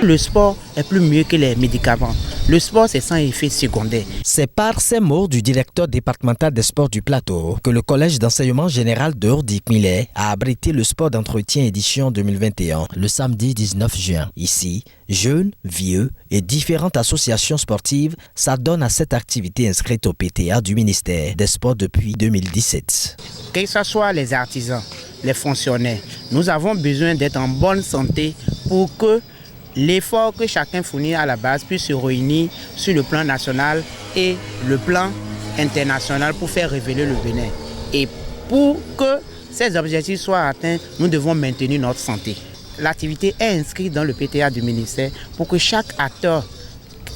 Le sport est plus mieux que les médicaments. Le sport, c'est sans effet secondaire. C'est par ces mots du directeur départemental des sports du Plateau que le collège d'enseignement général de Hordic-Millet a abrité le sport d'entretien édition 2021 le samedi 19 juin. Ici, jeunes, vieux et différentes associations sportives s'adonnent à cette activité inscrite au PTA du ministère des Sports depuis 2017. Que ce soit les artisans, les fonctionnaires, nous avons besoin d'être en bonne santé pour que l'effort que chacun fournit à la base puisse se réunir sur le plan national et le plan international pour faire révéler le Bénin. Et pour que ces objectifs soient atteints, nous devons maintenir notre santé. L'activité est inscrite dans le PTA du ministère pour que chaque acteur,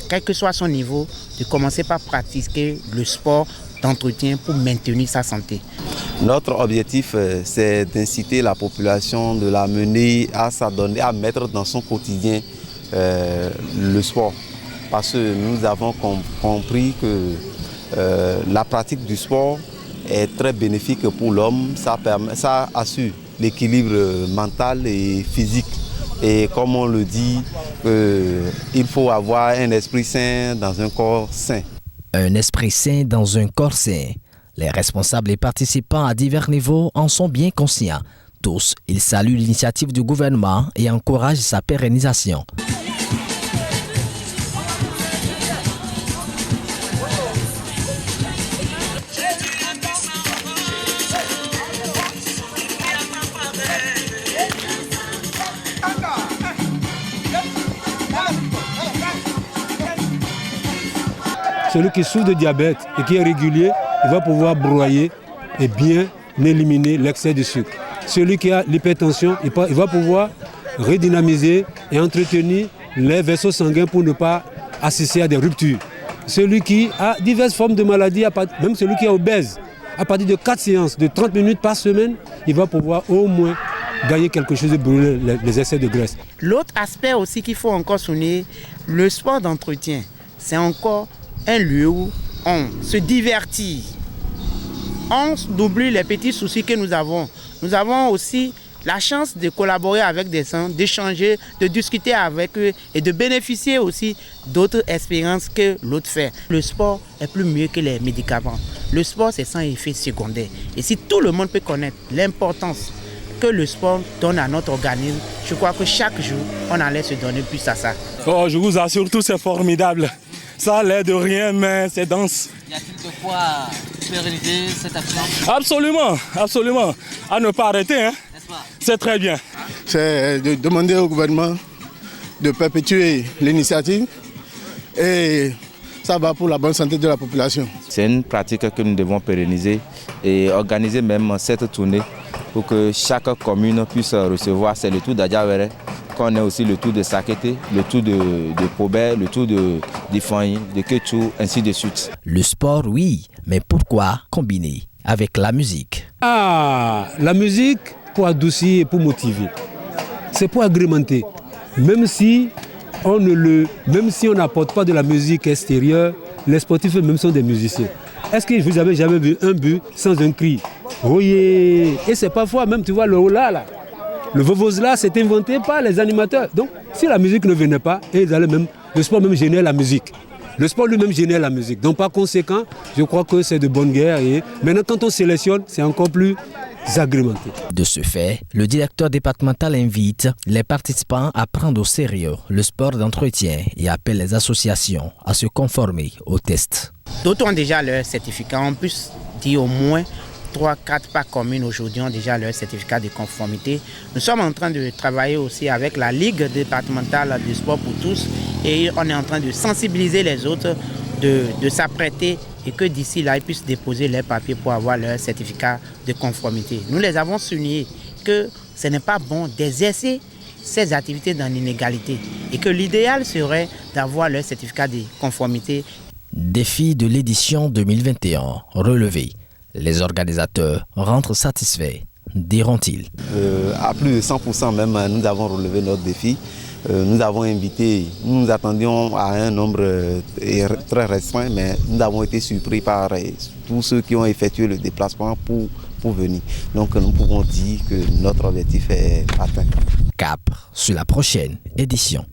quel que soit son niveau, de commencer par pratiquer le sport d'entretien pour maintenir sa santé. Notre objectif, c'est d'inciter la population, de la mener à s'adonner, à mettre dans son quotidien le sport. Parce que nous avons compris que la pratique du sport est très bénéfique pour l'homme. Ça assure l'équilibre mental et physique. Et comme on le dit, il faut avoir un esprit sain dans un corps sain. Un esprit sain dans un corps sain. Les responsables et participants à divers niveaux en sont bien conscients. Tous, ils saluent l'initiative du gouvernement et encouragent sa pérennisation. Celui qui souffre de diabète et qui est régulier, il va pouvoir broyer et bien éliminer l'excès de sucre. Celui qui a l'hypertension, il va pouvoir redynamiser et entretenir les vaisseaux sanguins pour ne pas assister à des ruptures. Celui qui a diverses formes de maladies, même celui qui est obèse, à partir de 4 séances de 30 minutes par semaine, il va pouvoir au moins gagner quelque chose et brûler les excès de graisse. L'autre aspect aussi qu'il faut encore souligner, le sport d'entretien, c'est encore un lieu où on se divertit. On oublie les petits soucis que nous avons. Nous avons aussi la chance de collaborer avec des gens, d'échanger, de discuter avec eux et de bénéficier aussi d'autres expériences que l'autre fait. Le sport est plus mieux que les médicaments. Le sport, c'est sans effet secondaire. Et si tout le monde peut connaître l'importance que le sport donne à notre organisme, je crois que chaque jour, on allait se donner plus à ça. Oh, je vous assure, tout c'est formidable. Ça a l'air de rien, mais c'est dense. Y a-t-il de quoi pérenniser cette action? Absolument, absolument. À ne pas arrêter, hein. C'est très bien. C'est de demander au gouvernement de perpétuer l'initiative et ça va pour la bonne santé de la population. C'est une pratique que nous devons pérenniser et organiser même cette tournée pour que chaque commune puisse recevoir. C'est le tour d'Adjawere, qu'on ait aussi le tour de Sakete, le tour de Pobert, le tour de Fanyi, de Ketchou, ainsi de suite. Le sport, oui, mais pourquoi combiner avec la musique? La musique pour adoucir et pour motiver. C'est pour agrémenter. Même si on n'apporte pas de la musique extérieure, les sportifs eux-mêmes sont des musiciens. Est-ce que vous avez jamais vu un but sans un cri? Oui. Et c'est parfois même, tu vois, le hola là. Le vovozela, c'est inventé par les animateurs. Donc, si la musique ne venait pas, le sport même génère la musique. Le sport lui-même génère la musique. Donc, par conséquent, je crois que c'est de bonne guerre. Et maintenant, quand on sélectionne, c'est encore plus agrémenté. De ce fait, le directeur départemental invite les participants à prendre au sérieux le sport d'entretien et appelle les associations à se conformer aux tests. D'autres ont déjà leur certificat. On peut dire au moins 3-4 par commune aujourd'hui ont déjà leur certificat de conformité. Nous sommes en train de travailler aussi avec la Ligue départementale du sport pour tous et on est en train de sensibiliser les autres, de s'apprêter et que d'ici là, ils puissent déposer leurs papiers pour avoir leur certificat de conformité. Nous les avons souligné que ce n'est pas bon d'exercer ces activités dans l'inégalité et que l'idéal serait d'avoir leur certificat de conformité. Défi de l'édition 2021 relevé. Les organisateurs rentrent satisfaits, diront-ils. À plus de 100% même, nous avons relevé notre défi. Nous avons invité, nous nous attendions à un nombre très restreint, mais nous avons été surpris par tous ceux qui ont effectué le déplacement pour venir. Donc nous pouvons dire que notre objectif est atteint. Cap sur la prochaine édition.